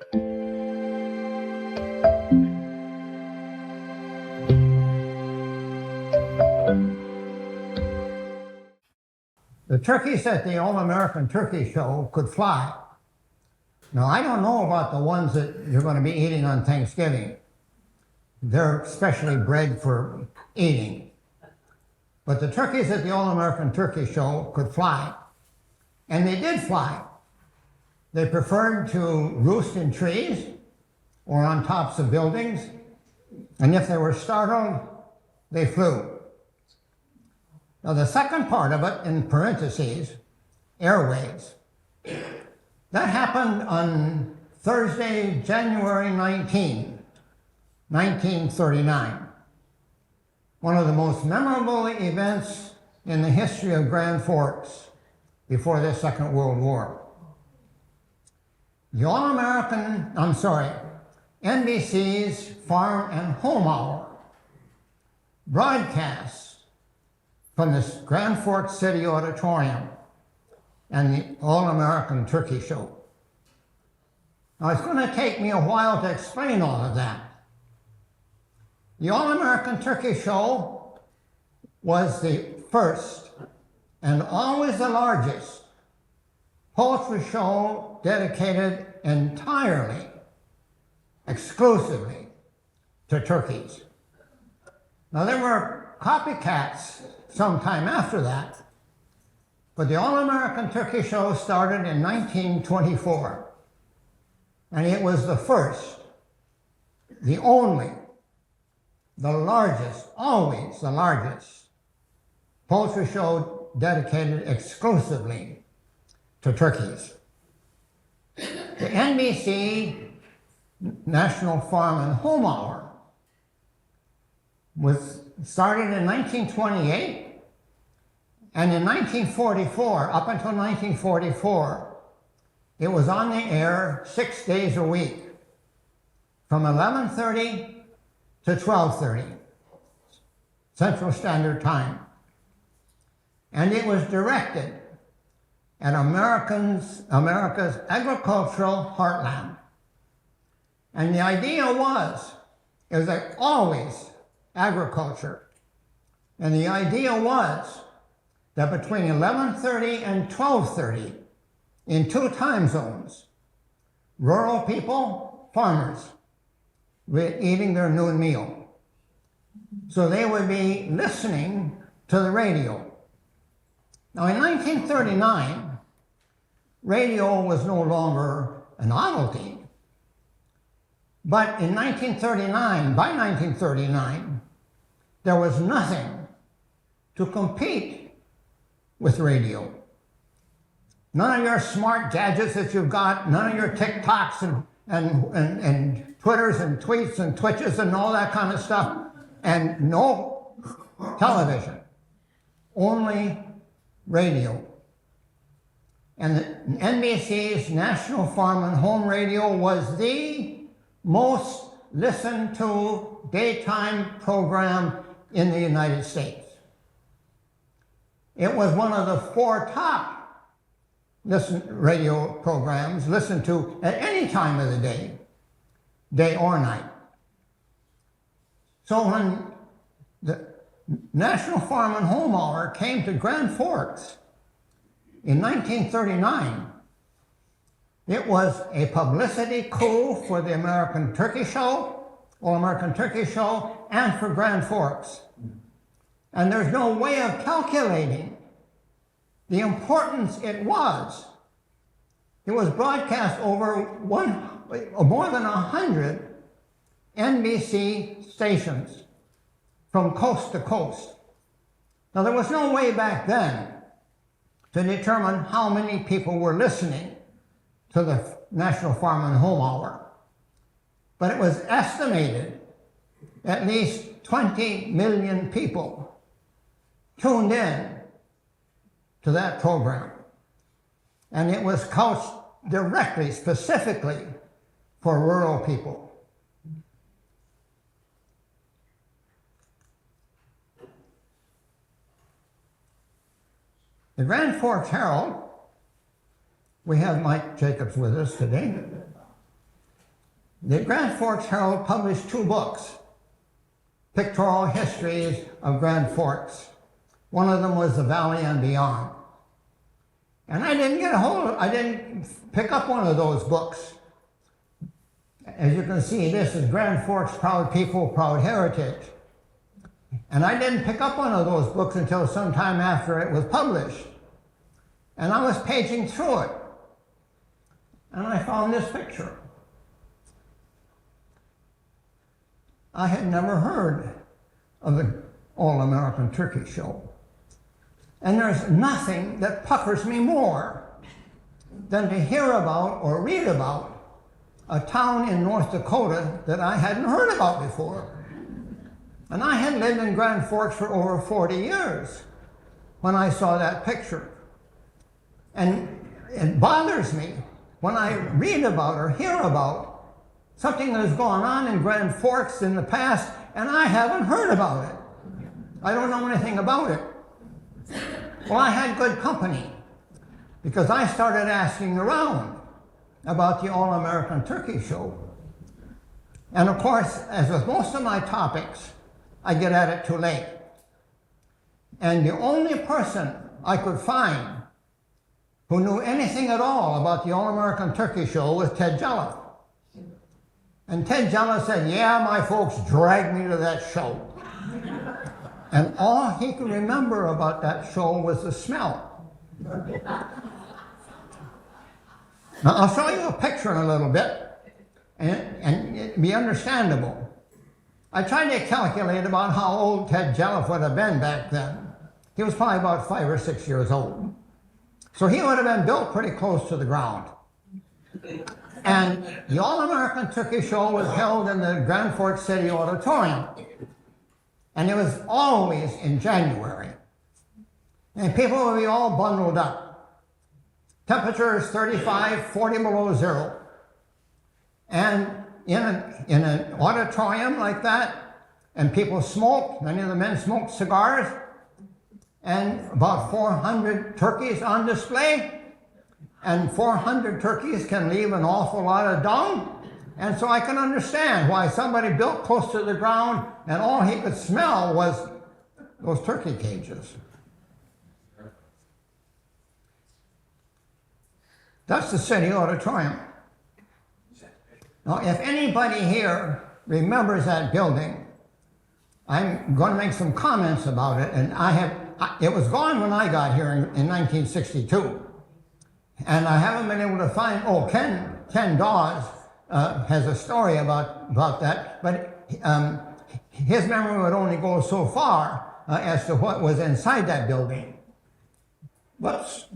The turkeys at the All-American Turkey Show could fly. Now, I don't know about the ones that you're going to be eating on Thanksgiving. They're specially bred for eating. But the turkeys at the All-American Turkey Show could fly. And they did fly. They preferred to roost in trees or on tops of buildings. And if they were startled, they flew. Now, the second part of it, in parentheses, airways, that happened on Thursday, January 19, 1939. One of the most memorable events in the history of Grand Forks before the Second World War. The NBC's Farm and Home Hour broadcasts from the Grand Forks City Auditorium and the All-American Turkey Show. Now, it's going to take me a while to explain all of that. The All-American Turkey Show was the first and always the largest poultry show dedicated entirely, exclusively to turkeys. Now, there were copycats sometime after that, but the All-American Turkey Show started in 1924, and it was the first, the only, the largest, always the largest, poultry show dedicated exclusively to turkeys. The NBC National Farm and Home Hour was started in 1928, and in 1944, up until 1944, it was on the air 6 days a week, from 11:30 to 12:30, Central Standard Time. And it was directed at America's agricultural heartland. And the idea was like always agriculture. And the idea was that between 11:30 and 12:30, in 2 time zones, rural people, farmers, were eating their noon meal. So they would be listening to the radio. Now, in 1939, radio was no longer a novelty. But by 1939, there was nothing to compete with radio. None of your smart gadgets that you've got, none of your TikToks and Twitters and tweets and Twitches and all that kind of stuff, and no television, only radio. And the NBC's National Farm and Home Radio was the most listened to daytime program in the United States. It was one of the 4 top radio programs listened to at any time of the day or night. So when the National Farm and Home Hour came to Grand Forks in 1939, it was a publicity coup for the American Turkey Show, All-American Turkey Show, and for Grand Forks. And there's no way of calculating the importance it was. It was broadcast over more than 100 NBC stations from coast to coast. Now, there was no way back then to determine how many people were listening to the National Farm and Home Hour. But it was estimated at least 20 million people tuned in to that program. And it was couched directly, specifically for rural people. The Grand Forks Herald, we have Mike Jacobs with us today. The Grand Forks Herald published 2 books, pictorial histories of Grand Forks. One of them was The Valley and Beyond. And I didn't pick up one of those books. As you can see, this is Grand Forks Proud People, Proud Heritage. And I didn't pick up one of those books until sometime after it was published. And I was paging through it. And I found this picture. I had never heard of the All-American Turkey Show. And there's nothing that puckers me more than to hear about or read about a town in North Dakota that I hadn't heard about before. And I had lived in Grand Forks for over 40 years when I saw that picture. And it bothers me when I read about or hear about something that has gone on in Grand Forks in the past and I haven't heard about it. I don't know anything about it. Well, I had good company because I started asking around about the All-American Turkey Show. And of course, as with most of my topics, I get at it too late. And the only person I could find who knew anything at all about the All-American Turkey Show was Ted Jelliff. And Ted Jelliff said, yeah, my folks dragged me to that show. And all he could remember about that show was the smell. Now, I'll show you a picture in a little bit, and it'll be understandable. I tried to calculate about how old Ted Jelliff would have been back then. He was probably about 5 or 6 years old. So he would have been built pretty close to the ground. And the All-American Turkey Show was held in the Grand Forks City Auditorium. And it was always in January. And people would be all bundled up. Temperatures 35, 40 below zero. And in an auditorium like that, and people smoked, many of the men smoked cigars, and about 400 turkeys on display. And 400 turkeys can leave an awful lot of dung. And so I can understand why somebody built close to the ground and all he could smell was those turkey cages. That's the city auditorium. Now, if anybody here remembers that building, I'm going to make some comments about it. And it was gone when I got here in 1962. And I haven't been able to find, Ken Dawes has a story about that, but his memory would only go so far as to what was inside that building. Whoops.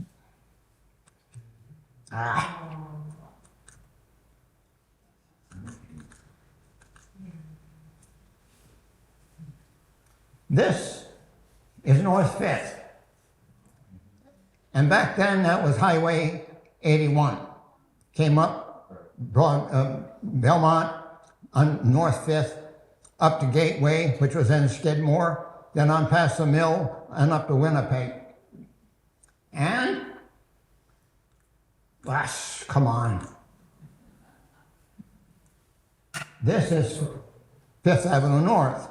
This is North 5th. And back then, that was Highway 81. Came up Belmont on North 5th, up to Gateway, which was in Skidmore, then on past the mill and up to Winnipeg. And, gosh, come on. This is 5th Avenue North.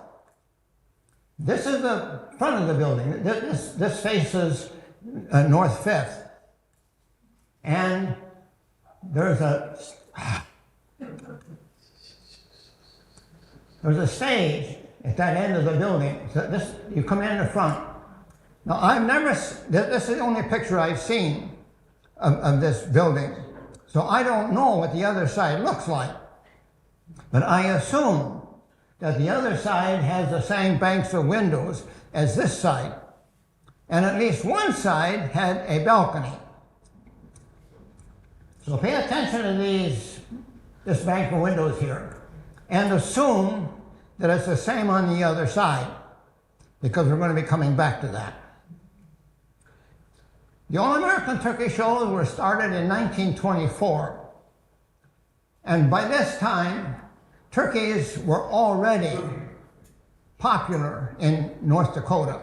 This is the front of the building. This faces North 5th. And there's a stage at that end of the building. So you come in the front. Now, this is the only picture I've seen of this building. So I don't know what the other side looks like. But I assume that the other side has the same banks of windows as this side. And at least one side had a balcony. So pay attention to this bank of windows here, and assume that it's the same on the other side, because we're going to be coming back to that. The All-American Turkey Shows were started in 1924. And by this time, turkeys were already popular in North Dakota.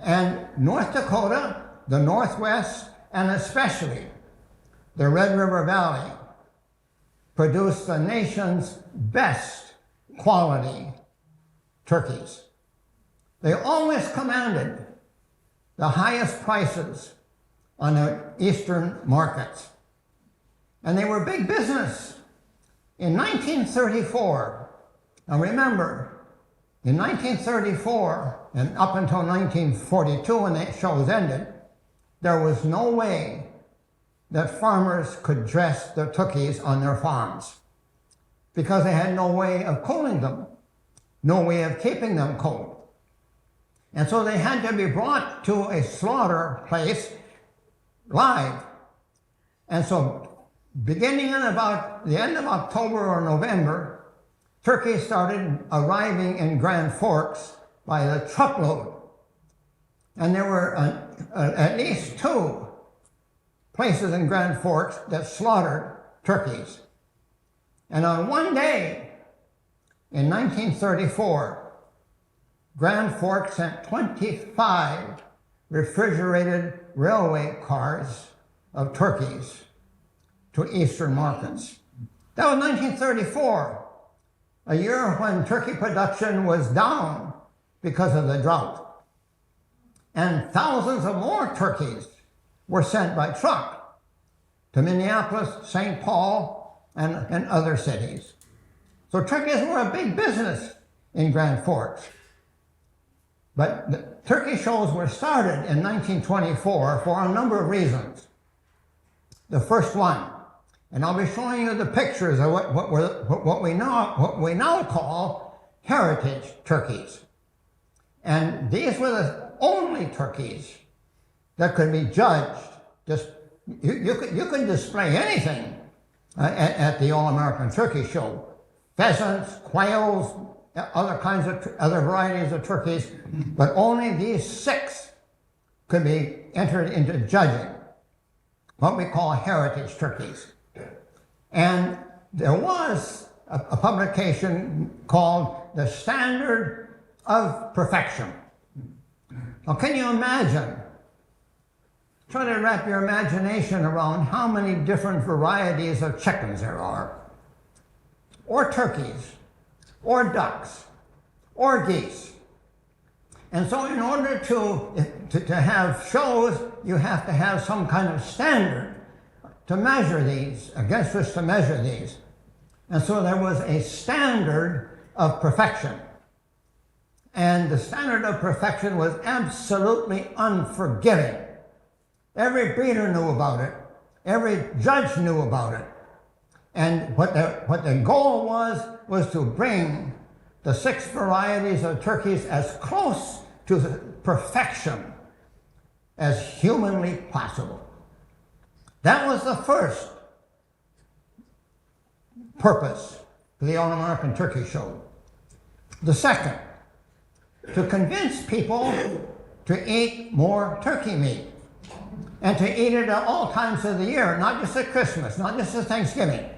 And North Dakota, the Northwest, and especially the Red River Valley, produced the nation's best quality turkeys. They always commanded the highest prices on the eastern markets. And they were big business. In 1934, now remember, in 1934 and up until 1942 when the shows ended, there was no way that farmers could dress their turkeys on their farms because they had no way of cooling them, no way of keeping them cold. And so they had to be brought to a slaughter place live. And so beginning in about the end of October or November, turkeys started arriving in Grand Forks by the truckload. And there were at least 2 places in Grand Forks that slaughtered turkeys. And on one day in 1934, Grand Forks sent 25 refrigerated railway cars of turkeys to eastern markets. That was 1934, a year when turkey production was down because of the drought. And thousands of more turkeys were sent by truck to Minneapolis, St. Paul, and other cities. So turkeys were a big business in Grand Forks. But the turkey shows were started in 1924 for a number of reasons. The first one, and I'll be showing you the pictures of what we now call heritage turkeys. And these were the only turkeys that could be judged. Just you could display anything at the All-American Turkey Show. Pheasants, quails, other varieties of turkeys, but only these 6 could be entered into judging, what we call heritage turkeys. And there was a publication called The Standard of Perfection. Now, can you imagine? Try to wrap your imagination around how many different varieties of chickens there are, or turkeys, or ducks, or geese. And so in order to have shows, you have to have some kind of standard to measure these, against which to measure these. And so there was a standard of perfection. And the standard of perfection was absolutely unforgiving. Every breeder knew about it. Every judge knew about it. And what the goal was to bring the 6 varieties of turkeys as close to perfection as humanly possible. That was the first purpose for the All-American Turkey Show. The second, to convince people to eat more turkey meat, and to eat it at all times of the year, not just at Christmas, not just at Thanksgiving,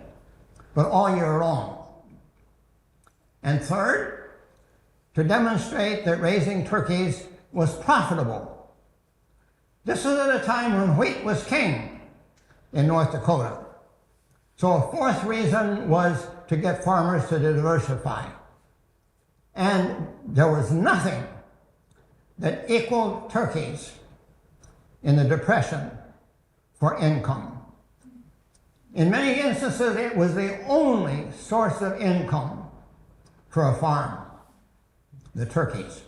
but all year long. And third, to demonstrate that raising turkeys was profitable. This was at a time when wheat was king in North Dakota. So a fourth reason was to get farmers to diversify. And there was nothing that equaled turkeys in the Depression for income. In many instances, it was the only source of income for a farm, the turkeys.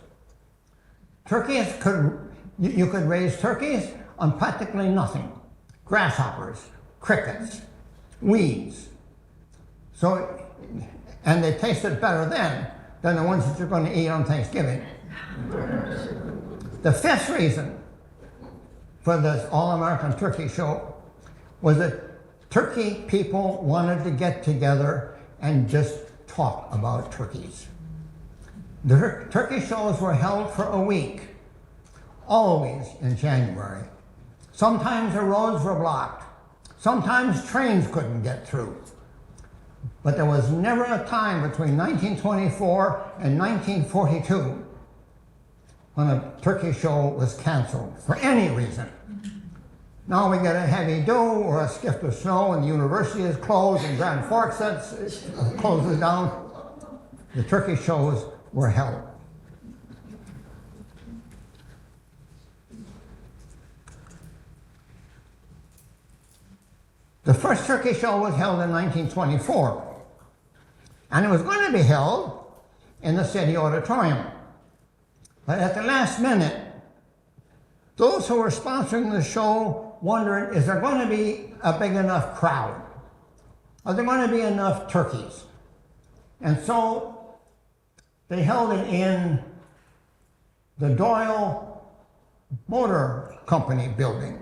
You could raise turkeys on practically nothing. Grasshoppers, crickets, weeds. So, and they tasted better then than the ones that you're going to eat on Thanksgiving. The fifth reason for this All-American Turkey Show was that turkey people wanted to get together and just talk about turkeys. The turkey shows were held for a week, always in January. Sometimes the roads were blocked. Sometimes trains couldn't get through. But there was never a time between 1924 and 1942 when a turkey show was canceled for any reason. Now we get a heavy dew or a skift of snow and the university is closed and Grand Forks closes down. The turkey shows were held. The first turkey show was held in 1924, and it was going to be held in the city auditorium. But at the last minute, those who were sponsoring the show wondered, is there going to be a big enough crowd? Are there going to be enough turkeys? And so they held it in the Doyle Motor Company building.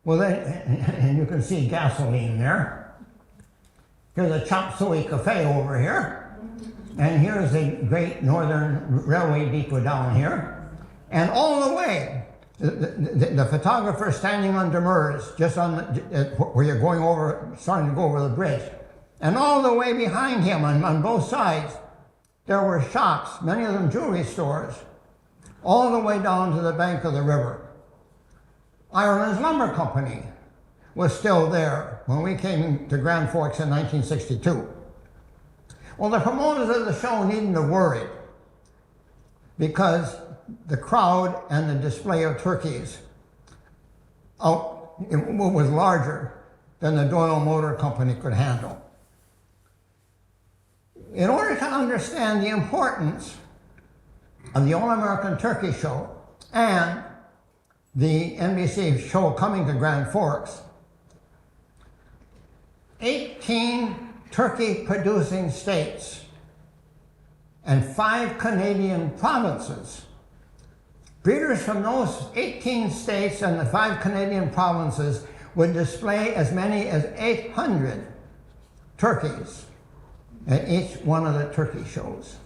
Well, and you can see gasoline there. Here's a chop suey cafe over here. And here's the Great Northern Railway Depot down here. And all the way, the photographer standing on Demers, just on where you're going over, starting to go over the bridge. And all the way behind him on both sides, there were shops, many of them jewelry stores, all the way down to the bank of the river. Ireland's Lumber Company was still there when we came to Grand Forks in 1962. Well, the promoters of the show needn't have worried because the crowd and the display of turkeys was larger than the Doyle Motor Company could handle. In order to understand the importance of the All-American Turkey Show and the NBC show coming to Grand Forks, 18 turkey-producing states and 5 Canadian provinces. Breeders from those 18 states and the 5 Canadian provinces would display as many as 800 turkeys at each one of the turkey shows.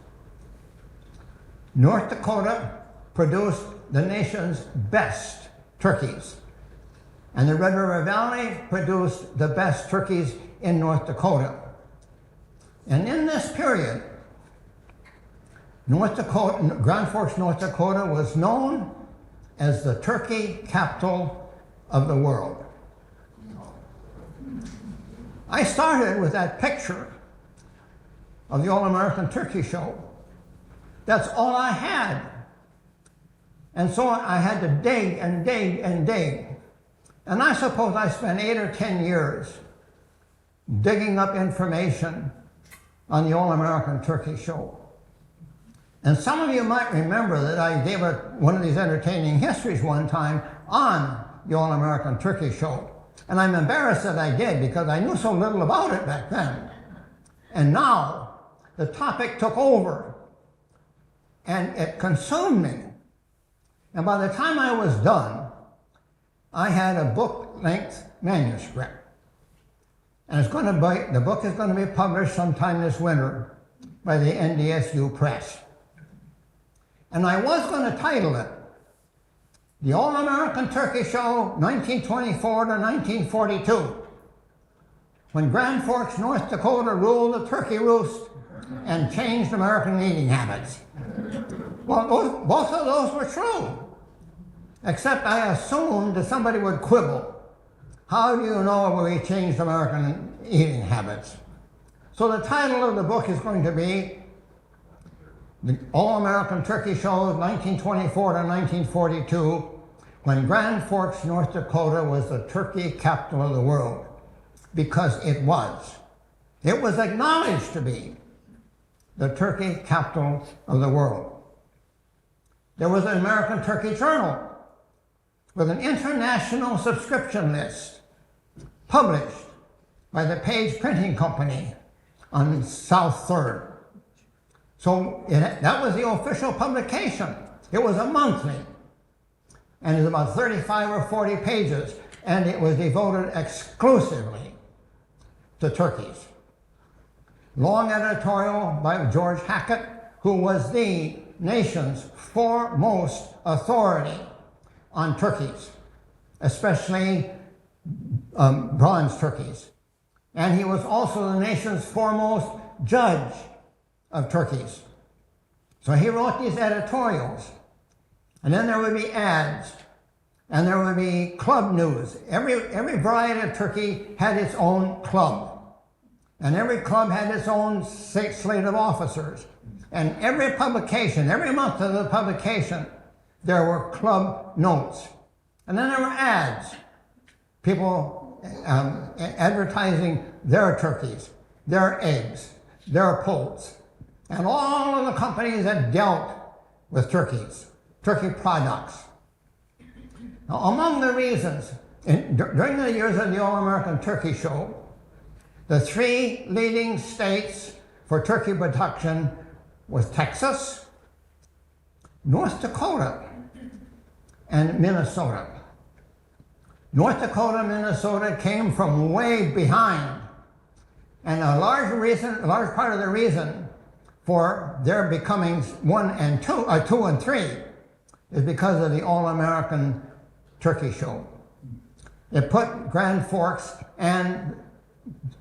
North Dakota produced the nation's best turkeys, and the Red River Valley produced the best turkeys in North Dakota. And in this period, Grand Forks, North Dakota was known as the turkey capital of the world. I started with that picture of the All-American Turkey Show. That's all I had. And so I had to dig and dig and dig. And I suppose I spent 8 or 10 years digging up information on the All-American Turkey Show. And some of you might remember that I gave one of these entertaining histories one time on the All-American Turkey Show. And I'm embarrassed that I did because I knew so little about it back then. And now the topic took over and it consumed me. And by the time I was done, I had a book-length manuscript. And the book is going to be published sometime this winter by the NDSU Press. And I was going to title it, The All-American Turkey Show, 1924 to 1942, when Grand Forks, North Dakota ruled the turkey roost and changed American eating habits. Well, both of those were true, except I assumed that somebody would quibble. How do you know we changed American eating habits? So the title of the book is going to be The All-American Turkey Show, 1924 to 1942, when Grand Forks, North Dakota was the turkey capital of the world, because it was. It was acknowledged to be the turkey capital of the world. There was an American Turkey Journal with an international subscription list published by the Page Printing Company on South 3rd. So that was the official publication. It was a monthly, and it was about 35 or 40 pages, and it was devoted exclusively to turkeys. Long editorial by George Hackett, who was the nation's foremost authority on turkeys, especially bronze turkeys. And he was also the nation's foremost judge of turkeys. So he wrote these editorials, and then there would be ads and there would be club news. Every variety of turkey had its own club, and every club had its own slate of officers. And every publication, every month of the publication, there were club notes. And then there were ads, people advertising their turkeys, their eggs, their poults, and all of the companies that dealt with turkeys, turkey products. Now, among the reasons, during the years of the All-American Turkey Show, the three leading states for turkey production was Texas, North Dakota, and Minnesota. North Dakota and Minnesota came from way behind, and a large part of the reason for their becoming 1 and 2, 2 and 3, is because of the All-American Turkey Show. It put Grand Forks and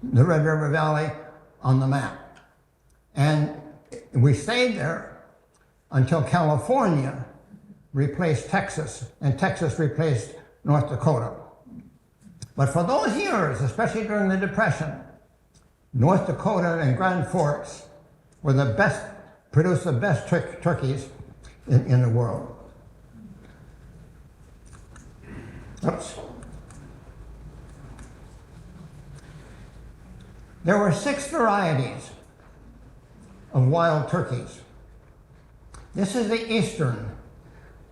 the Red River Valley on the map. And we stayed there until California replaced Texas, and Texas replaced North Dakota. But for those years, especially during the Depression, North Dakota and Grand Forks were the best, produced the best turkeys in the world. Oops. There were 6 varieties of wild turkeys. This is the eastern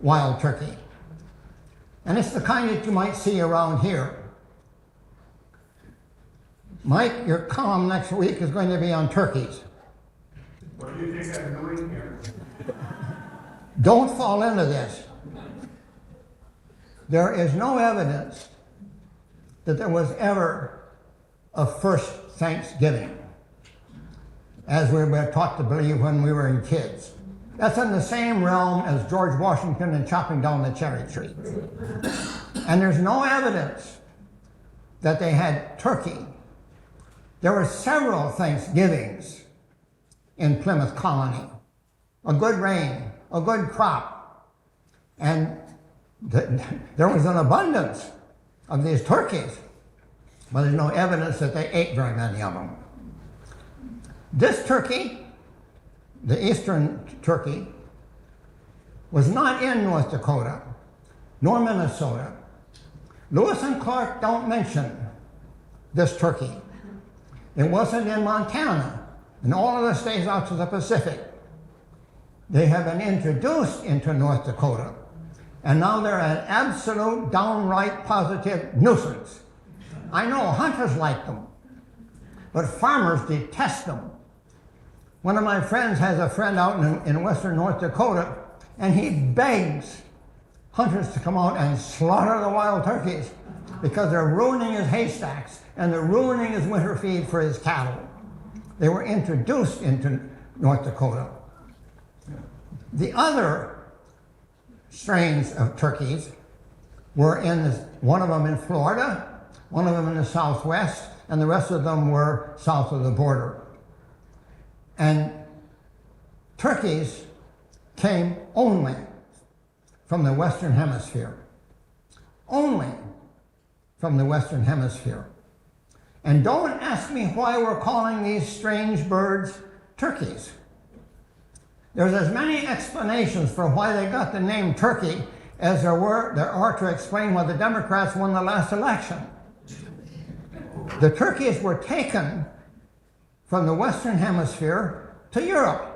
wild turkey. And it's the kind that you might see around here. Mike, your column next week is going to be on turkeys. What do you think I'm doing here? Don't fall into this. There is no evidence that there was ever a first Thanksgiving, as we were taught to believe when we were in kids. That's in the same realm as George Washington and chopping down the cherry tree. And there's no evidence that they had turkey. There were several Thanksgivings in Plymouth Colony. A good rain, a good crop, and there was an abundance of these turkeys, but there's no evidence that they ate very many of them. This turkey, the eastern turkey, was not in North Dakota, nor Minnesota. Lewis and Clark don't mention this turkey. It wasn't in Montana, and all of the states out to the Pacific. They have been introduced into North Dakota, and now they're an absolute, downright, positive nuisance. I know hunters like them, but farmers detest them. One of my friends has a friend out in western North Dakota, and he begs hunters to come out and slaughter the wild turkeys because they're ruining his haystacks and they're ruining his winter feed for his cattle. They were introduced into North Dakota. The other strains of turkeys were one of them in Florida, one of them in the Southwest, and the rest of them were south of the border. And turkeys came only from the Western Hemisphere. Only from the Western Hemisphere. And don't ask me why we're calling these strange birds turkeys. There's as many explanations for why they got the name turkey as there are to explain why the Democrats won the last election. The turkeys were taken from the Western Hemisphere to Europe.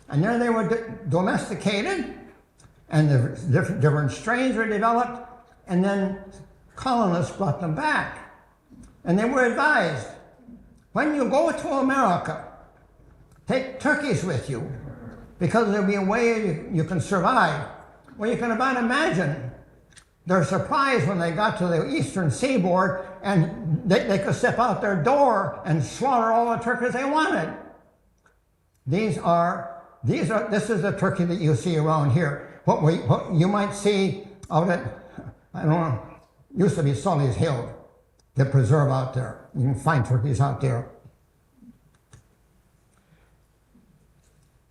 And there they were domesticated, and the different strains were developed, and then colonists brought them back. And they were advised, when you go to America, take turkeys with you, because there'll be a way you can survive. Well, you can about imagine their surprise when they got to the eastern seaboard and they could step out their door and slaughter all the turkeys they wanted. This is the turkey that you see around here. What you might see out at, I don't know, used to be Sully's Hill, the preserve out there. You can find turkeys out there.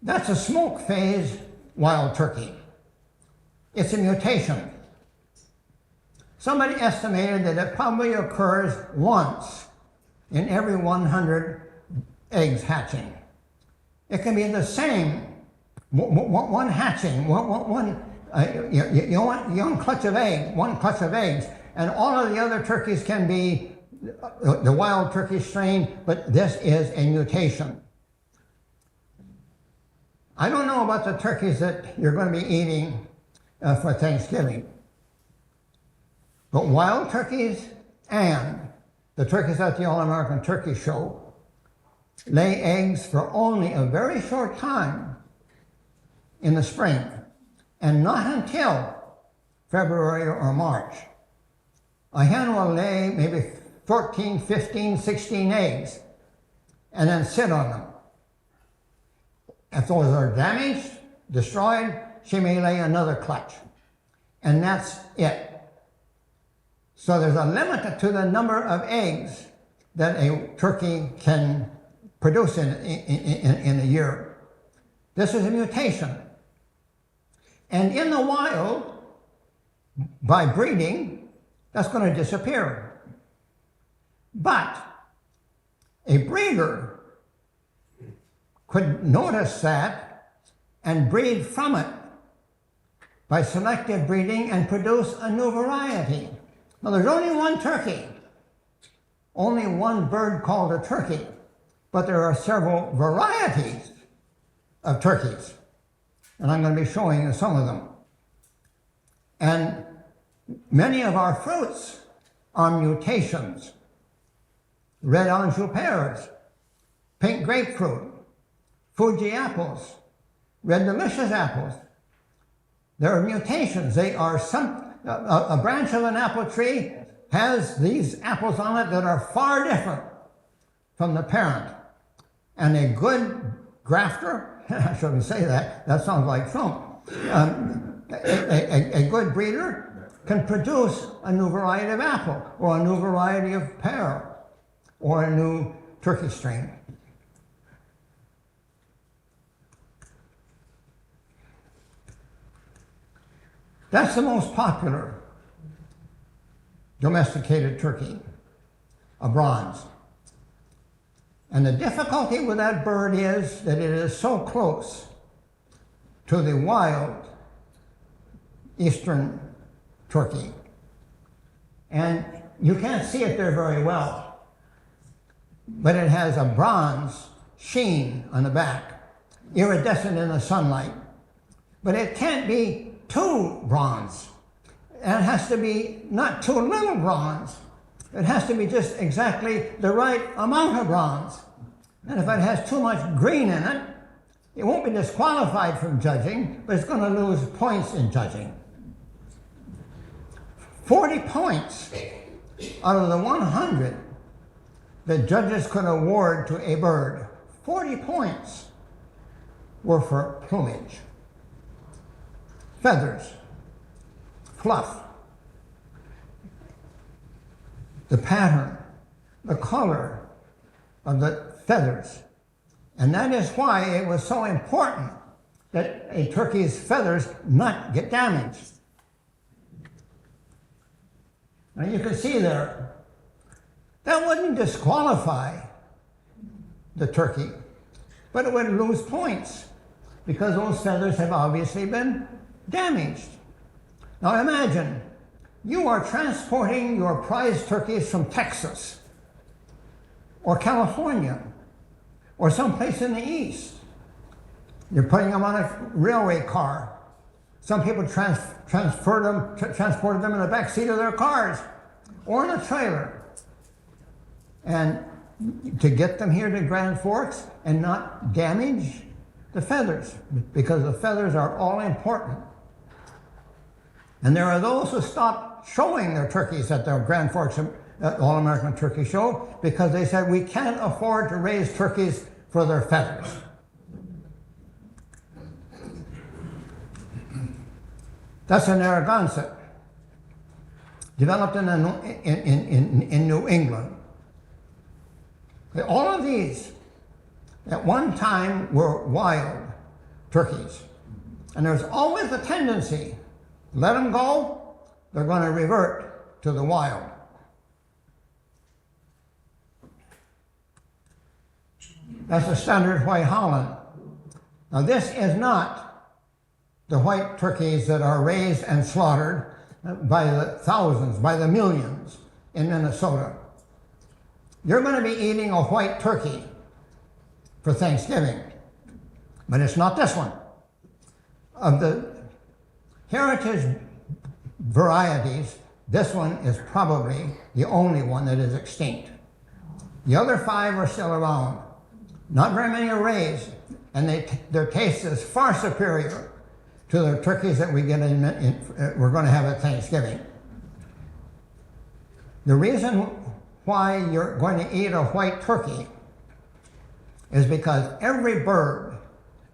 That's a smoke phase wild turkey. It's a mutation. Somebody estimated that it probably occurs once in every 100 eggs hatching. It can be the same, one hatching, one young clutch of eggs, one clutch of eggs, and all of the other turkeys can be the wild turkey strain, but this is a mutation. I don't know about the turkeys that you're going to be eating for Thanksgiving, but wild turkeys and the turkeys at the All-American Turkey Show lay eggs for only a very short time in the spring, and not until February or March. A hen will lay maybe 14, 15, 16 eggs and then sit on them. If those are damaged, destroyed, she may lay another clutch. And that's it. So there's a limit to the number of eggs that a turkey can produce in a year. This is a mutation. And in the wild, by breeding, that's going to disappear. But a breeder could notice that and breed from it by selective breeding and produce a new variety. Now, there's only one turkey, only one bird called a turkey, but there are several varieties of turkeys, and I'm going to be showing you some of them. And many of our fruits are mutations. Red Anjou pears, pink grapefruit, Fuji apples, red delicious apples. There are mutations. They are a branch of an apple tree has these apples on it that are far different from the parent. And a good grafter, I shouldn't say that, that sounds like Trump. A good breeder can produce a new variety of apple, or a new variety of pear, or a new turkey strain. That's the most popular domesticated turkey, a bronze. And the difficulty with that bird is that it is so close to the wild eastern turkey. And you can't see it there very well, but it has a bronze sheen on the back, iridescent in the sunlight. But it can't be too bronze. And it has to be not too little bronze. It has to be just exactly the right amount of bronze. And if it has too much green in it, it won't be disqualified from judging, but it's going to lose points in judging. 40 points out of the 100 that judges could award to a bird, 40 points were for plumage, feathers, fluff, the pattern, the color of the feathers. And that is why it was so important that a turkey's feathers not get damaged. Now you can see there, that wouldn't disqualify the turkey, but it would lose points because those feathers have obviously been damaged. Now imagine, you are transporting your prize turkeys from Texas or California or someplace in the East. You're putting them on a railway car. Some people transported them in the back seat of their cars or in a trailer. And to get them here to Grand Forks and not damage the feathers, because the feathers are all important. And there are those who stopped showing their turkeys at the Grand Forks All-American Turkey Show because they said, we can't afford to raise turkeys for their feathers. That's a Narragansett, developed in New England. All of these, at one time, were wild turkeys. And there's always a tendency, let them go, they're going to revert to the wild. That's the standard white Holland. Now this is not the white turkeys that are raised and slaughtered by the thousands, by the millions in Minnesota. You're going to be eating a white turkey for Thanksgiving, but it's not this one. Of the heritage varieties, this one is probably the only one that is extinct. The other 5 are still around. Not very many are raised, and their taste is far superior to the turkeys that we're going to have at Thanksgiving. The reason why you're going to eat a white turkey is because every bird,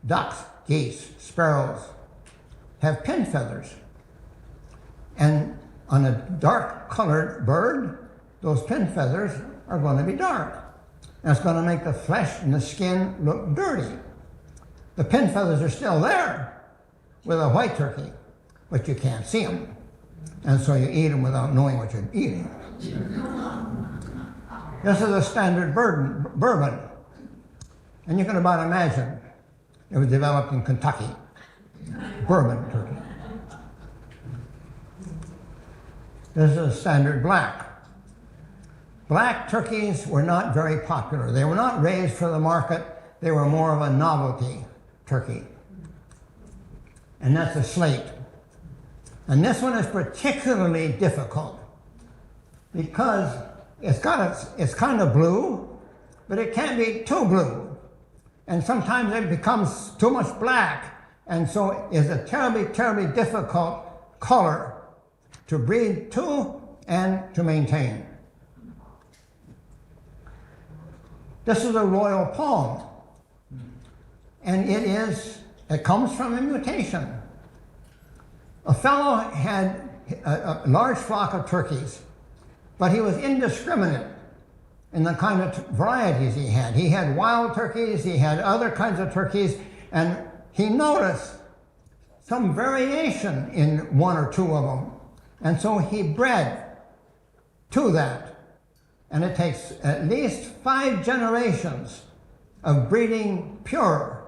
ducks, geese, sparrows, have pin feathers. And on a dark-colored bird, those pin feathers are going to be dark. That's going to make the flesh and the skin look dirty. The pin feathers are still there with a white turkey, but you can't see them. And so you eat them without knowing what you're eating. This is a standard bourbon. And you can about imagine it was developed in Kentucky. Bourbon turkey. This is a standard black. Black turkeys were not very popular. They were not raised for the market. They were more of a novelty turkey. And that's a slate. And this one is particularly difficult because it's kind of blue, but it can't be too blue. And sometimes it becomes too much black. And so it's a terribly, terribly difficult color to breed to and to maintain. This is a royal palm, and it comes from a mutation. A fellow had a large flock of turkeys, but he was indiscriminate in the kind of varieties he had. He had wild turkeys, he had other kinds of turkeys, and he noticed some variation in 1 or 2 of them. And so he bred to that. And it takes at least 5 generations of breeding pure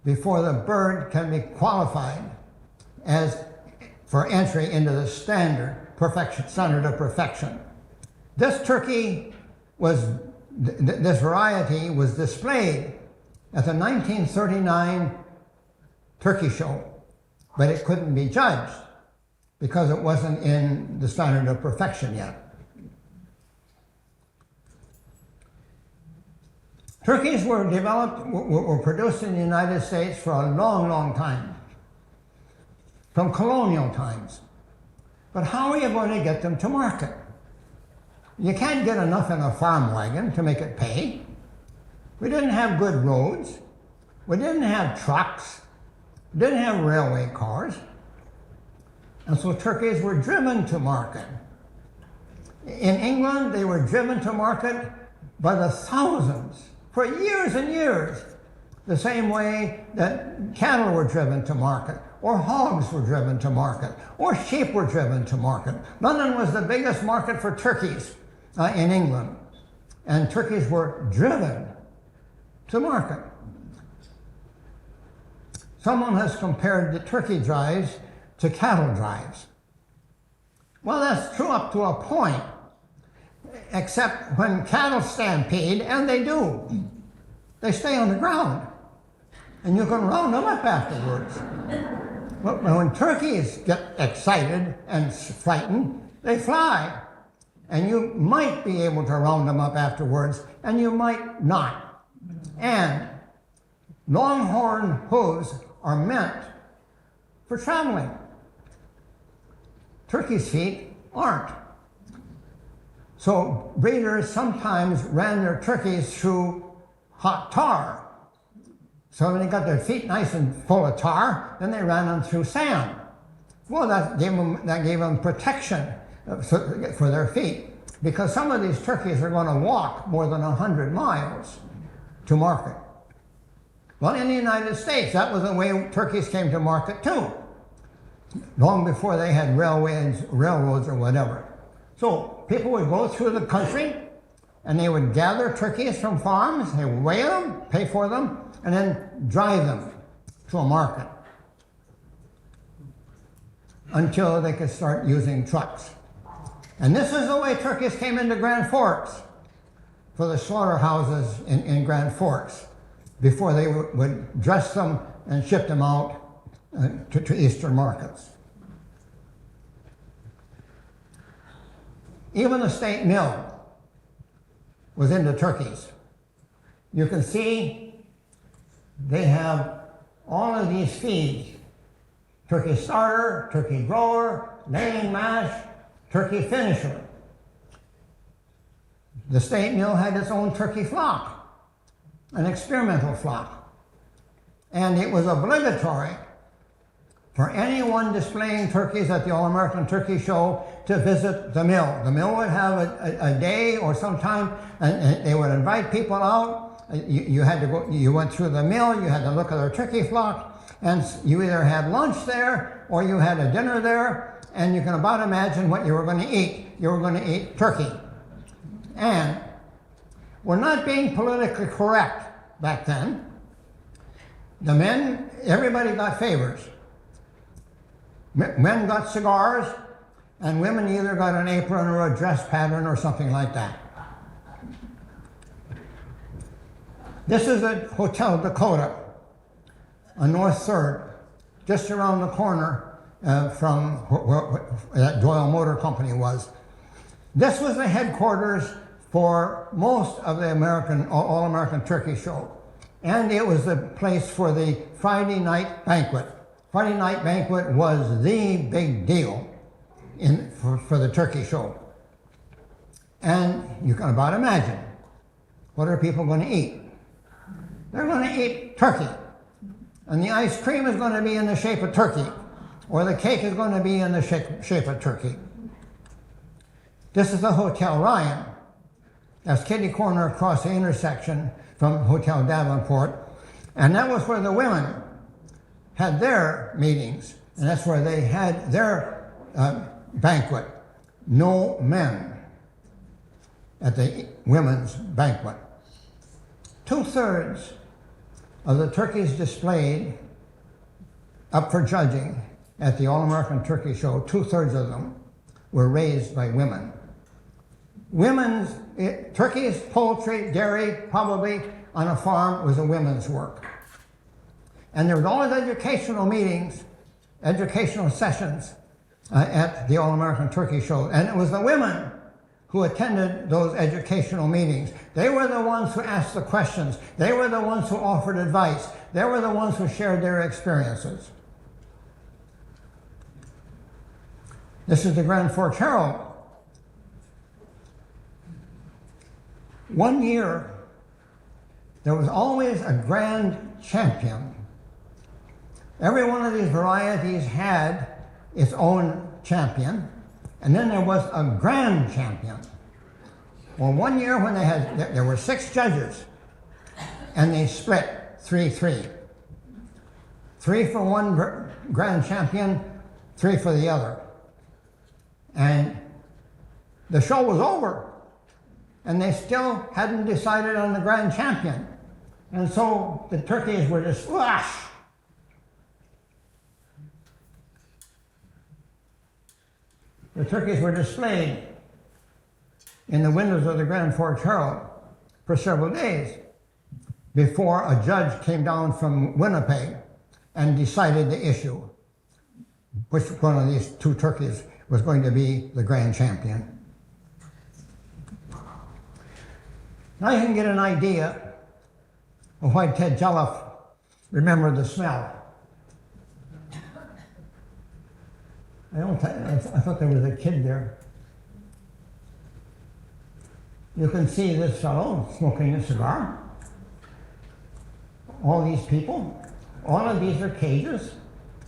before the bird can be qualified for entry into the standard of perfection. This turkey this variety was displayed at the 1939 turkey show, but it couldn't be judged because it wasn't in the standard of perfection yet. Turkeys were produced in the United States for a long, long time, from colonial times. But how are you going to get them to market? You can't get enough in a farm wagon to make it pay. We didn't have good roads. We didn't have trucks. We didn't have railway cars. And so turkeys were driven to market. In England, they were driven to market by the thousands for years and years, the same way that cattle were driven to market, or hogs were driven to market, or sheep were driven to market. London was the biggest market for turkeys in England, and turkeys were driven to market. Someone has compared the turkey drives to cattle drives. Well, that's true up to a point, except when cattle stampede, and they do. They stay on the ground, and you can round them up afterwards. But when turkeys get excited and frightened, they fly. And you might be able to round them up afterwards, and you might not. And longhorn hooves are meant for traveling. Turkeys' feet aren't. So breeders sometimes ran their turkeys through hot tar. So when they got their feet nice and full of tar, then they ran them through sand. Well, that gave them protection for their feet, because some of these turkeys are going to walk more than 100 miles to market. Well, in the United States, that was the way turkeys came to market too, long before they had railroads or whatever. So people would go through the country and they would gather turkeys from farms, they would weigh them, pay for them, and then drive them to a market until they could start using trucks. And this is the way turkeys came into Grand Forks for the slaughterhouses in Grand Forks before they would dress them and ship them out to eastern markets. Even the state mill was into turkeys. You can see they have all of these feeds: turkey starter, turkey grower, laying mash, turkey finisher. The state mill had its own turkey flock, an experimental flock. And it was obligatory for anyone displaying turkeys at the All-American Turkey Show to visit the mill. The mill would have a day or some time, and they would invite people out. You had to go, you went through the mill, you had to look at their turkey flock, and you either had lunch there or you had a dinner there, and you can about imagine what you were going to eat. You were going to eat turkey. And we're not being politically correct back then. The men, everybody got favors. Men got cigars, and women either got an apron or a dress pattern or something like that. This is at Hotel Dakota on North 3rd, just around the corner from where that Doyle Motor Company was. This was the headquarters for most of the All-American Turkey Show. And it was the place for the Friday night banquet. Friday night banquet was the big deal for the turkey show. And you can about imagine, what are people going to eat? They're going to eat turkey. And the ice cream is going to be in the shape of turkey, or the cake is going to be in the shape of turkey. This is the Hotel Ryan. That's kitty corner across the intersection from Hotel Davenport. And that was where the women had their meetings. And that's where they had their banquet. No men at the women's banquet. 2/3 of the turkeys displayed up for judging at the All-American Turkey Show, 2/3 of them were raised by women. Women's, turkeys, poultry, dairy, probably on a farm was a women's work. And there was always educational meetings, educational sessions at the All-American Turkey Show. And it was the women who attended those educational meetings. They were the ones who asked the questions. They were the ones who offered advice. They were the ones who shared their experiences. This is the Grand Forks Herald. One year, there was always a grand champion. Every one of these varieties had its own champion, and then there was a grand champion. Well, one year when there were 6 judges, and they split 3-3. 3 for one grand champion, 3 for the other. And the show was over, and they still hadn't decided on the grand champion. And so the turkeys were just whoosh. The turkeys were displayed in the windows of the Grand Forks Herald for several days before a judge came down from Winnipeg and decided the issue, which one of these 2 turkeys was going to be the grand champion. Now you can get an idea of why Ted Jelliff remembered the smell. I thought there was a kid there. You can see this fellow smoking a cigar. All these people. All of these are cages.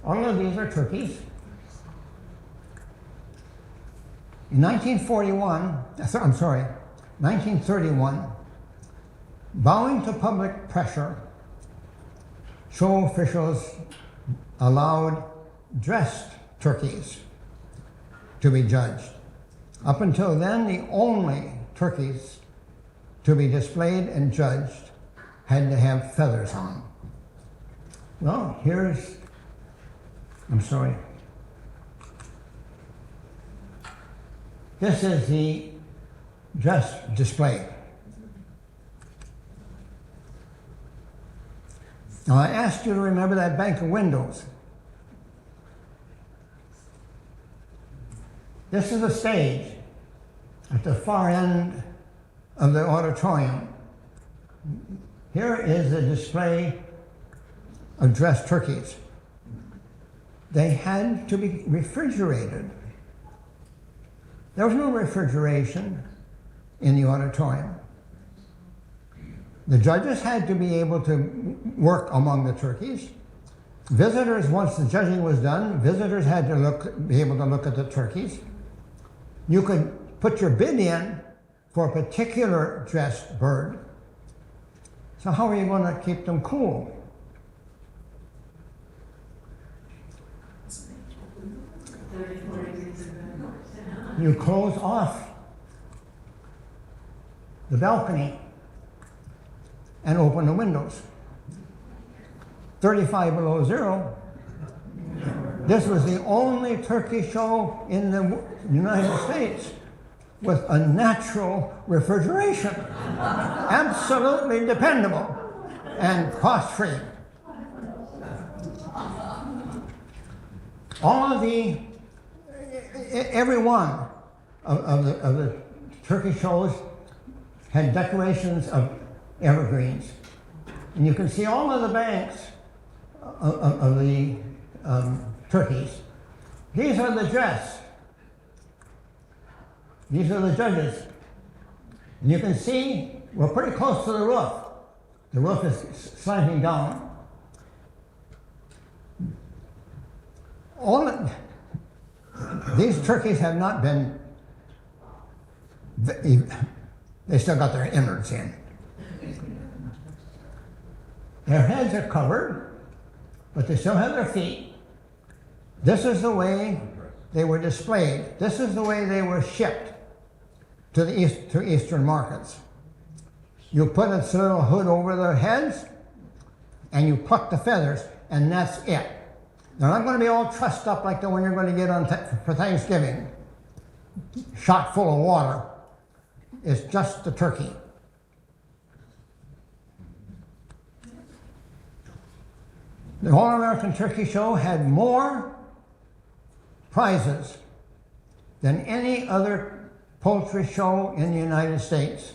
All of these are turkeys. In 1931, bowing to public pressure, show officials allowed dressed turkeys to be judged. Up until then, the only turkeys to be displayed and judged had to have feathers on. Well, I'm sorry. This is the dress display. Now, I asked you to remember that bank of windows. This is a stage at the far end of the auditorium. Here is a display of dressed turkeys. They had to be refrigerated. There was no refrigeration in the auditorium. The judges had to be able to work among the turkeys. Visitors, once the judging was done, visitors had to be able to look at the turkeys. You could put your bid in for a particular dressed bird. So how are you going to keep them cool? You close off the balcony and open the windows. 35 below zero. This was the only turkey show in the United States with a natural refrigeration. Absolutely dependable and cost-free. Every one of the turkey shows had decorations of evergreens. And you can see all of the banks of the turkeys. These are the dress. These are the judges. And you can see we're pretty close to the roof. The roof is slanting down. These turkeys have not been, they still got their innards in. Their heads are covered, but they still have their feet. This is the way they were displayed. This is the way they were shipped to Eastern markets. You put a little hood over their heads, and you pluck the feathers, and that's it. They're not going to be all trussed up like the one you're going to get for Thanksgiving, shot full of water. It's just the turkey. The All-American Turkey Show had more prizes than any other poultry show in the United States.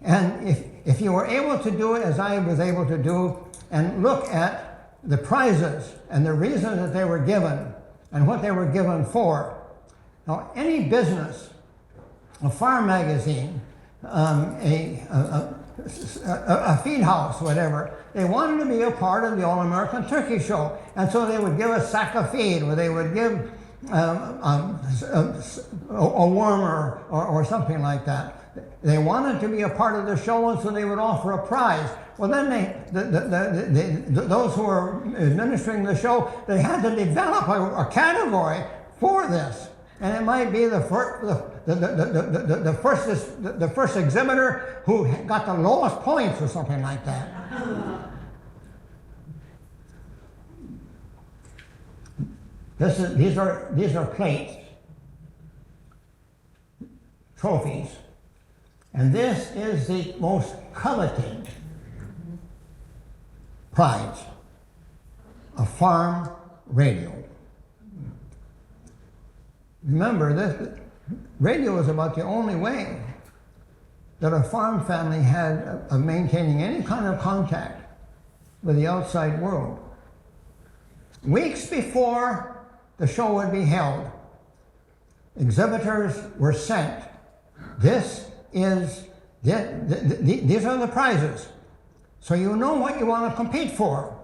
And if you were able to do it as I was able to do and look at the prizes and the reason that they were given and what they were given for. Now, any business, a farm magazine, a feed house, whatever, they wanted to be a part of the All-American Turkey Show. And so they would give a sack of feed, or they would give a worm or something like that. They wanted to be a part of the show, and so they would offer a prize. Well, then those who were administering the show, they had to develop a category for this. And it might be the first exhibitor who got the lowest points or something like that. These are plates, trophies, and this is the most coveted prize, a farm radio. Remember, this radio was about the only way that a farm family had of maintaining any kind of contact with the outside world. Weeks before the show would be held, exhibitors were sent. These are the prizes. So you know what you want to compete for.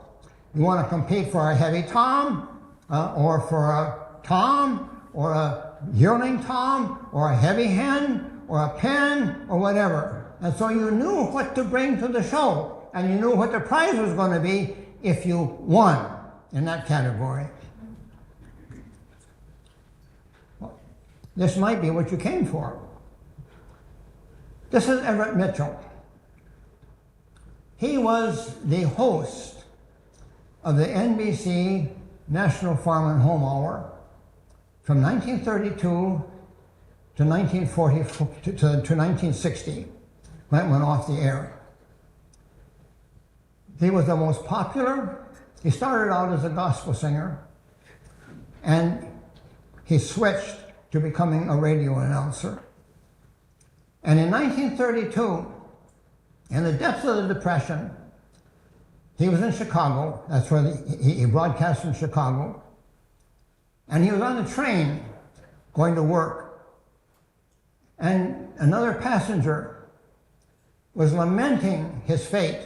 You want to compete for a heavy tom, or for a tom, or a yearling tom, or a heavy hen, or a pen, or whatever. And so you knew what to bring to the show, and you knew what the prize was going to be if you won in that category. this might be what you came for. This is Everett Mitchell. He was the host of the NBC National Farm and Home Hour from 1932 to 1960, when it went off the air. He was the most popular. He started out as a gospel singer, and he switched to becoming a radio announcer. And in 1932, in the depths of the Depression, he was in Chicago. That's where he broadcast from Chicago. And he was on the train going to work. And another passenger was lamenting his fate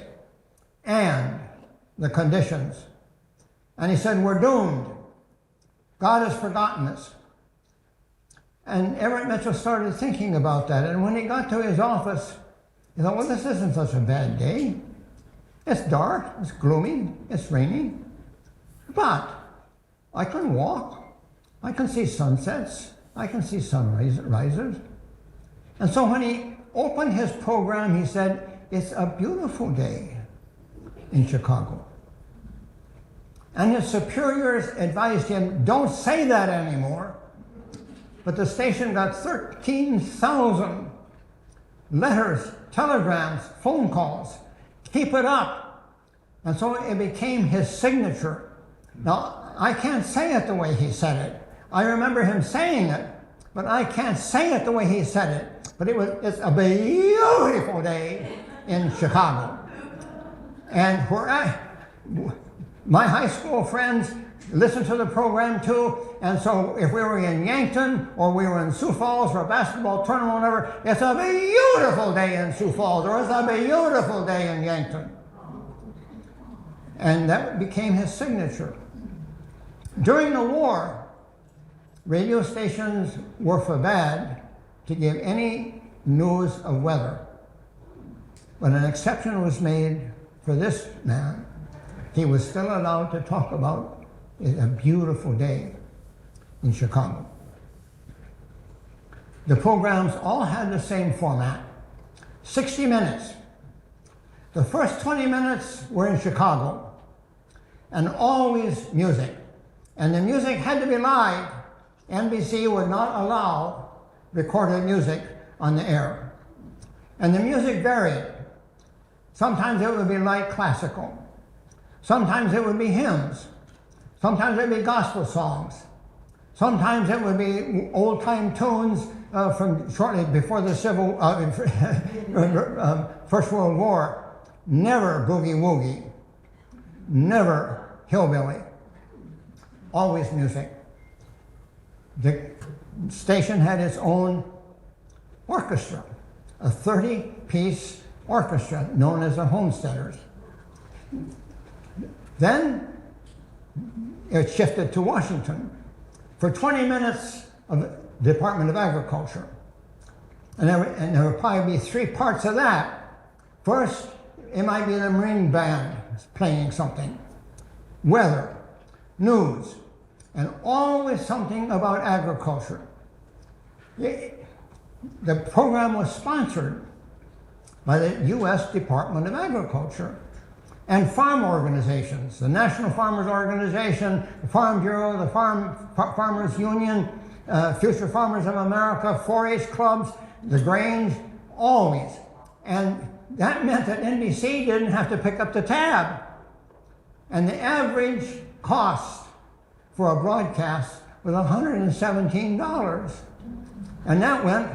and the conditions. And he said, "We're doomed. God has forgotten us." And Everett Mitchell started thinking about that. And when he got to his office, he thought, well, this isn't such a bad day. It's dark, it's gloomy, it's rainy. But I can walk. I can see sunsets. I can see sunrises. And so when he opened his program, he said, "It's a beautiful day in Chicago." And his superiors advised him, "Don't say that anymore." But the station got 13,000 letters, telegrams, phone calls. Keep it up. And so it became his signature. Now, I can't say it the way he said it. I remember him saying it, but I can't say it the way he said it. But it's a beautiful day in Chicago. And my high school friends listened to the program too, and so if we were in Yankton or we were in Sioux Falls for a basketball tournament or whatever, it's a beautiful day in Sioux Falls, or it's a beautiful day in Yankton. And that became his signature. During the war, radio stations were forbade to give any news of weather. But an exception was made for this man. He was still allowed to talk about a beautiful day in Chicago. The programs all had the same format, 60 minutes. The first 20 minutes were in Chicago, and always music. And the music had to be live. NBC would not allow recorded music on the air. And the music varied. Sometimes it would be light classical. Sometimes it would be hymns. Sometimes it would be gospel songs. Sometimes it would be old-time tunes from shortly before the First World War. Never boogie-woogie. Never hillbilly. Always music. The station had its own orchestra, a 30-piece orchestra known as the Homesteaders. Then it shifted to Washington for 20 minutes of the Department of Agriculture. And there would probably be 3 parts of that. First, it might be the Marine Band playing something, weather, news, and always something about agriculture. The program was sponsored by the U.S. Department of Agriculture and farm organizations, the National Farmers Organization, the Farm Bureau, the Farmers Union, Future Farmers of America, 4-H clubs, the Grange, always. And that meant that NBC didn't have to pick up the tab. And the average cost for a broadcast was $117. And that went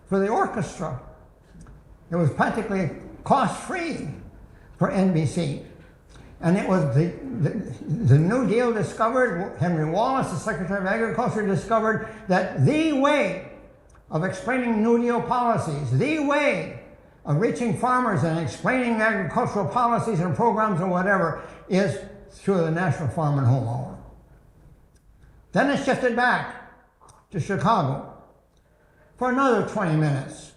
for the orchestra. It was practically cost-free for NBC. And it was the New Deal discovered, Henry Wallace, the Secretary of Agriculture, discovered that the way of explaining New Deal policies, the way of reaching farmers and explaining agricultural policies and programs or whatever is through the National Farm and Home Hour. Then it shifted back to Chicago for another 20 minutes,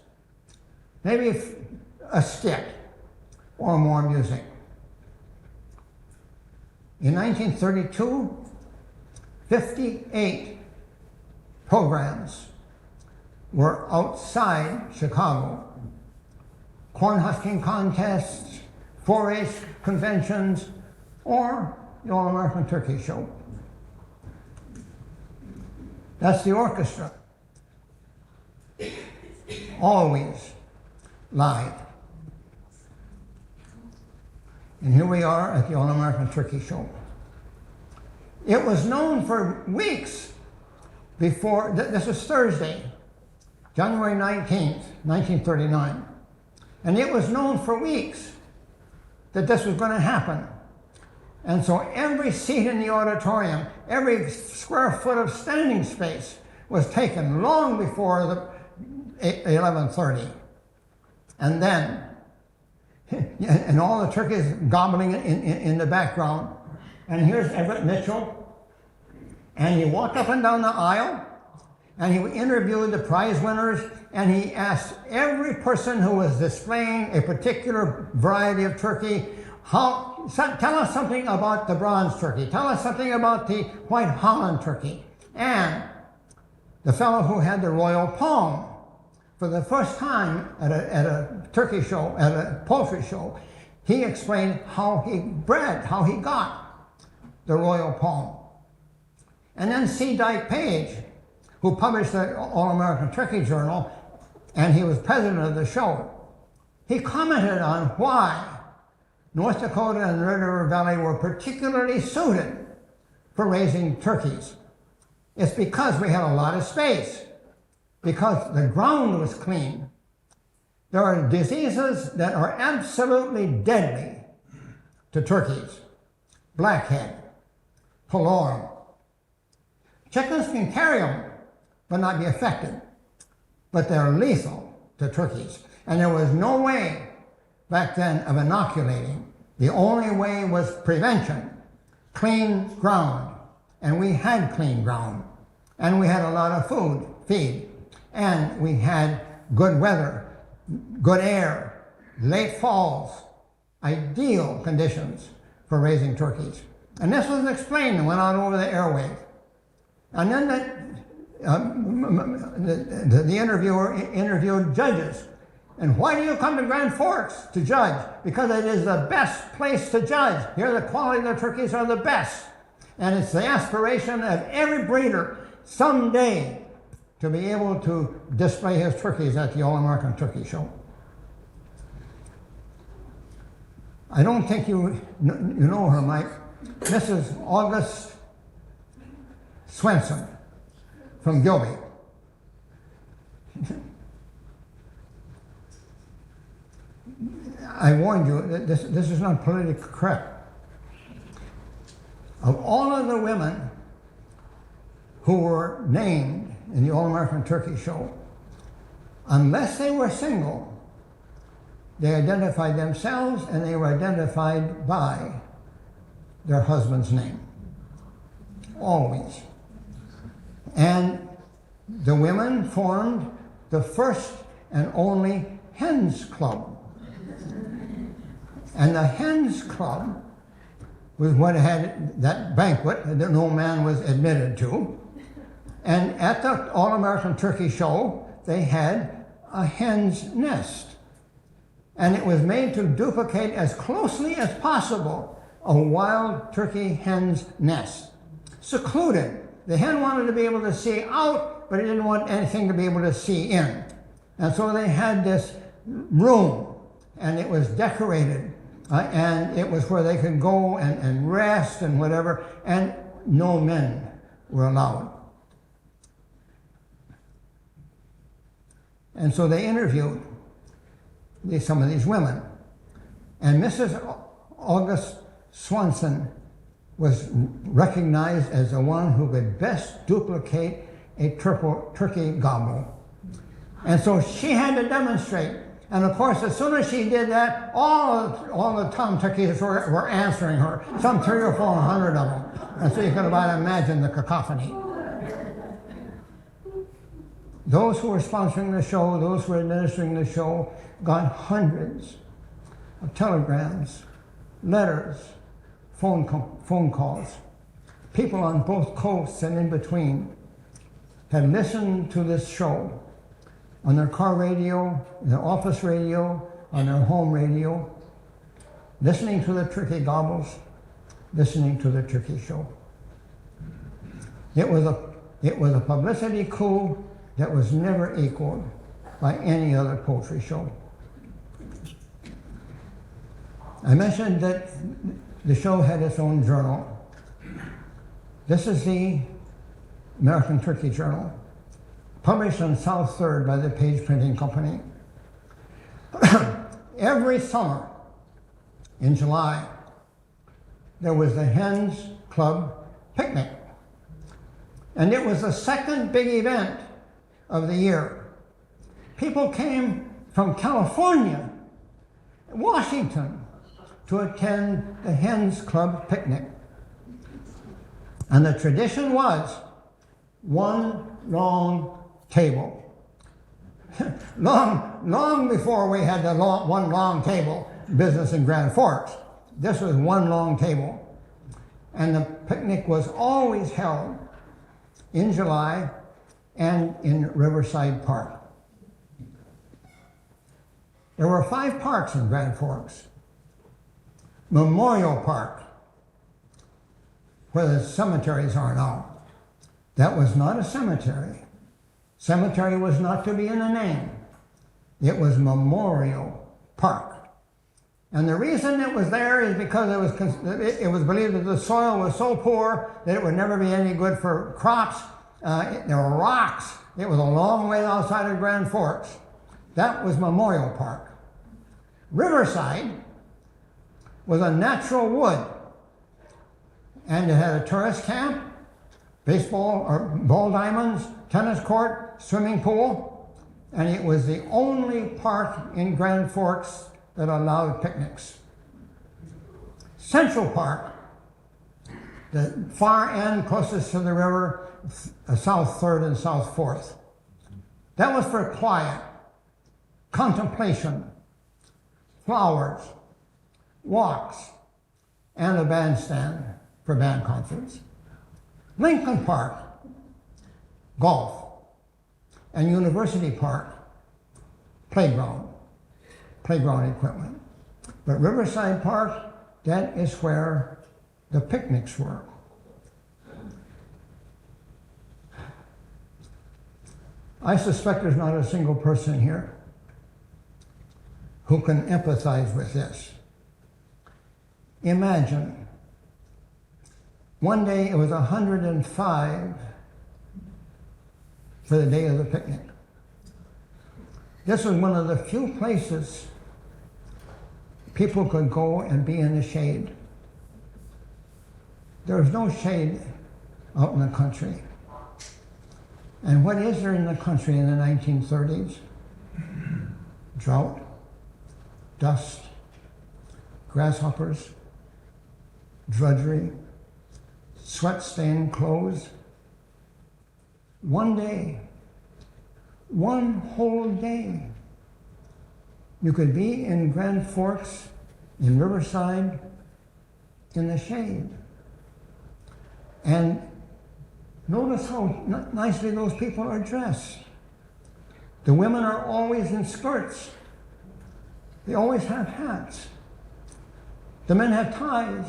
maybe a skit or more music. In 1932, 58 programs were outside Chicago. Corn husking contests, 4-H conventions, or the All-American Turkey Show. That's the orchestra. Always live. And here we are at the All-American Turkey Show. It was known for weeks before, this is Thursday, January 19th, 1939. And it was known for weeks that this was going to happen. And so every seat in the auditorium, every square foot of standing space was taken long before the 11:30. And then, and all the turkeys gobbling in the background. And here's Everett Mitchell. And he walked up and down the aisle, and he interviewed the prize winners, and he asked every person who was displaying a particular variety of turkey, tell us something about the bronze turkey, tell us something about the white Holland turkey. And the fellow who had the royal palm, for the first time at a turkey show, at a poultry show, he explained how he bred, how he got the royal palm. And then C. Dyke Page, who published the All-American Turkey Journal, and he was president of the show, he commented on why North Dakota and the Red River Valley were particularly suited for raising turkeys. It's because we had a lot of space, because the ground was clean. There are diseases that are absolutely deadly to turkeys. Blackhead, pullorum. Chickens can carry them, but not be affected. But they're lethal to turkeys. And there was no way back then of inoculating. The only way was prevention, clean ground. And we had clean ground. And we had a lot of feed. And we had good weather, good air, late falls, ideal conditions for raising turkeys. And this was explained and went out over the airwaves. And then the interviewer interviewed judges. And why do you come to Grand Forks to judge? Because it is the best place to judge. Here the quality of the turkeys are the best. And it's the aspiration of every breeder someday to be able to display his turkeys at the All-American Turkey Show. I don't think you know her, Mike. Mrs. August Swenson from Gilby. I warned you, this is not politically correct. Of all of the women who were named in the All-American Turkey Show, unless they were single, they identified themselves and they were identified by their husband's name. Always. And the women formed the first and only Hens Club. And the Hens Club was what had that banquet that no man was admitted to. And at the All-American Turkey Show, they had a hen's nest. And it was made to duplicate as closely as possible a wild turkey hen's nest. Secluded. The hen wanted to be able to see out, but it didn't want anything to be able to see in. And so they had this room, and it was decorated, and it was where they could go and rest and whatever, and no men were allowed. And so they interviewed some of these women. And Mrs. August Swanson was recognized as the one who could best duplicate a turkey gobble. And so she had to demonstrate. And of course, as soon as she did that, all the tom turkeys were answering her, some 300 or 400 of them. And so you can about imagine the cacophony. Those who were sponsoring the show, those who were administering the show, got hundreds of telegrams, letters, phone calls, people on both coasts and in between, had listened to this show on their car radio, their office radio, on their home radio, listening to the turkey gobbles, listening to the turkey show. It was a publicity coup that was never equaled by any other poultry show. I mentioned that the show had its own journal. This is the American Turkey Journal, published on South 3rd by the Page Printing Company. Every summer in July, there was the Hens Club picnic. And it was the second big event of the year. People came from California, Washington, to attend the Hens Club picnic. And the tradition was one long table. long before we had the one long table business in Grand Forks, this was one long table. And the picnic was always held in July and in Riverside Park. There were 5 parks in Grand Forks. Memorial Park, where the cemeteries are now. That was not a cemetery. Cemetery was not to be in the name. It was Memorial Park. And the reason it was there is because it was believed that the soil was so poor that it would never be any good for crops. There were rocks. It was a long way outside of Grand Forks. That was Memorial Park. Riverside was a natural wood, and it had a tourist camp, baseball or ball diamonds, tennis court, swimming pool, and it was the only park in Grand Forks that allowed picnics. Central Park, the far end closest to the river, South 3rd and South 4th. That was for quiet, contemplation, flowers, walks, and a bandstand for band concerts. Lincoln Park, golf, and University Park, playground equipment. But Riverside Park, that is where the picnics were. I suspect there's not a single person here who can empathize with this. Imagine, one day it was 105 for the day of the picnic. This was one of the few places people could go and be in the shade. There was no shade out in the country. And what is there in the country in the 1930s? Drought, dust, grasshoppers, drudgery, sweat-stained clothes. One day, one whole day, you could be in Grand Forks, in Riverside, in the shade. And notice how nicely those people are dressed. The women are always in skirts. They always have hats. The men have ties.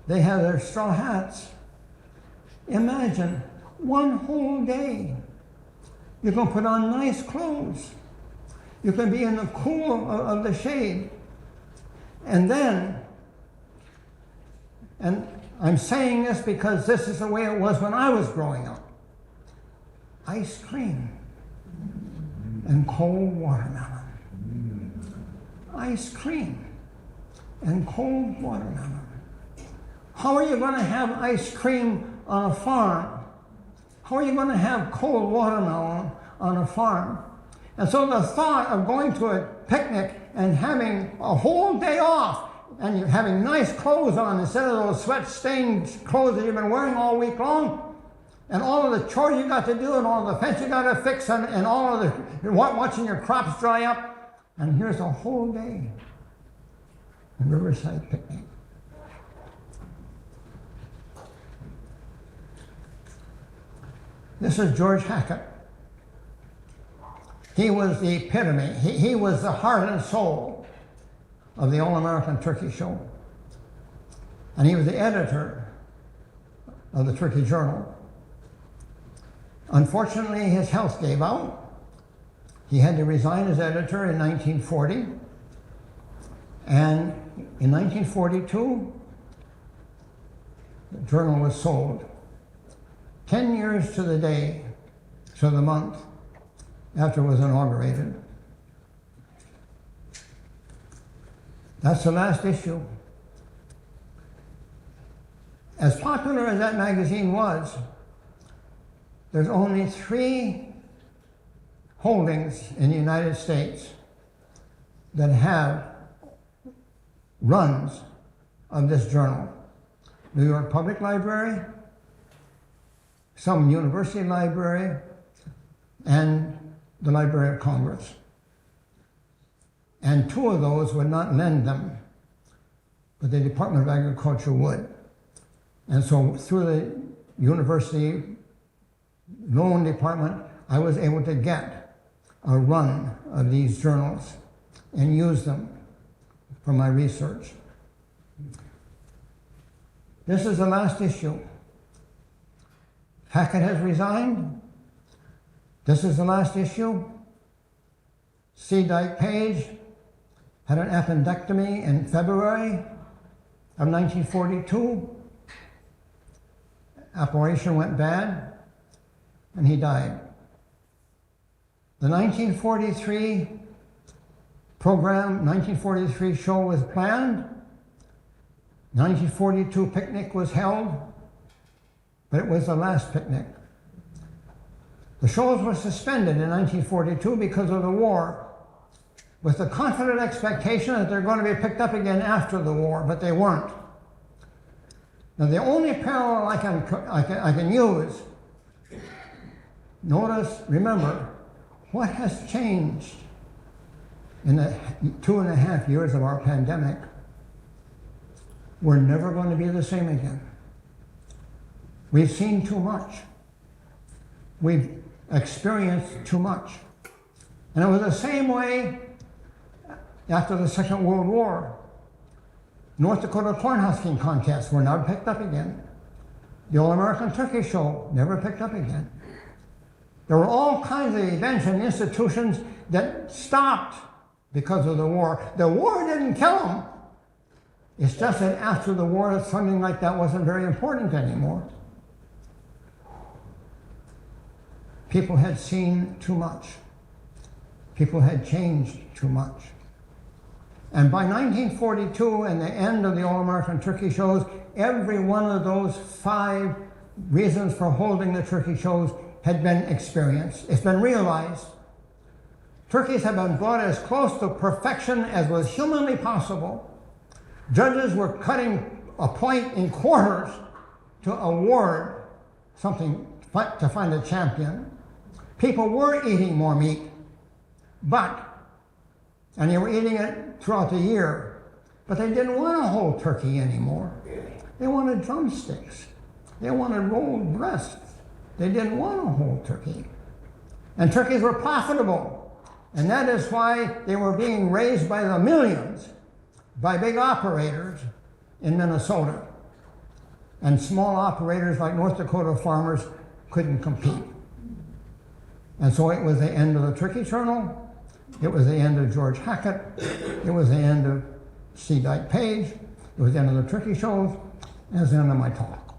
They have their straw hats. Imagine, one whole day, you can put on nice clothes. You can be in the cool of the shade. And then, and I'm saying this because this is the way it was when I was growing up. Ice cream and cold watermelon. Ice cream and cold watermelon. How are you going to have ice cream on a farm? How are you going to have cold watermelon on a farm? And so the thought of going to a picnic and having a whole day off and having nice clothes on instead of those sweat-stained clothes that you've been wearing all week long, and all of the chores you got to do and all the fence you got to fix and all of the watching your crops dry up, and here's a whole day in Riverside picnic. This is George Hackett. He was the epitome. He was the heart and soul of the All-American Turkey Show. And he was the editor of the Turkey Journal. Unfortunately, his health gave out. He had to resign as editor in 1940. And in 1942, the journal was sold. 10 years to the day, to the month, after it was inaugurated. That's the last issue. As popular as that magazine was, there's only 3 holdings in the United States that have runs of this journal. New York Public Library, some university library, and the Library of Congress. And 2 of those would not lend them, but the Department of Agriculture would. And so through the university loan department, I was able to get a run of these journals and use them for my research. This is the last issue. Hackett has resigned. This is the last issue. C. Dyke Page had an appendectomy in February of 1942. Operation went bad, and he died. The 1943 program, 1943 show was planned. 1942 picnic was held, but it was the last picnic. The shows were suspended in 1942 because of the war, with the confident expectation that they're going to be picked up again after the war, but they weren't. Now, the only parallel I can use, remember, what has changed in the 2.5 years of our pandemic? We're never going to be the same again. We've seen too much. We've experienced too much. And it was the same way after the Second World War. North Dakota corn husking contests were never picked up again. The All-American Turkey Show never picked up again. There were all kinds of events and institutions that stopped because of the war. The war didn't kill them. It's just that after the war, something like that wasn't very important anymore. People had seen too much. People had changed too much. And by 1942 and the end of the All-American Turkey Shows, every one of those 5 reasons for holding the turkey shows had been experienced. It's been realized. Turkeys have been brought as close to perfection as was humanly possible. Judges were cutting a point in quarters to award something, to find a champion. People were eating more meat, and they were eating it throughout the year, but they didn't want a whole turkey anymore. They wanted drumsticks. They wanted rolled breasts. They didn't want a whole turkey. And turkeys were profitable, and that is why they were being raised by the millions by big operators in Minnesota. And small operators like North Dakota farmers couldn't compete. And so it was the end of the Turkey Journal. It was the end of George Hackett. It was the end of C. Dyke Page. It was the end of the turkey shows. And it was the end of my talk.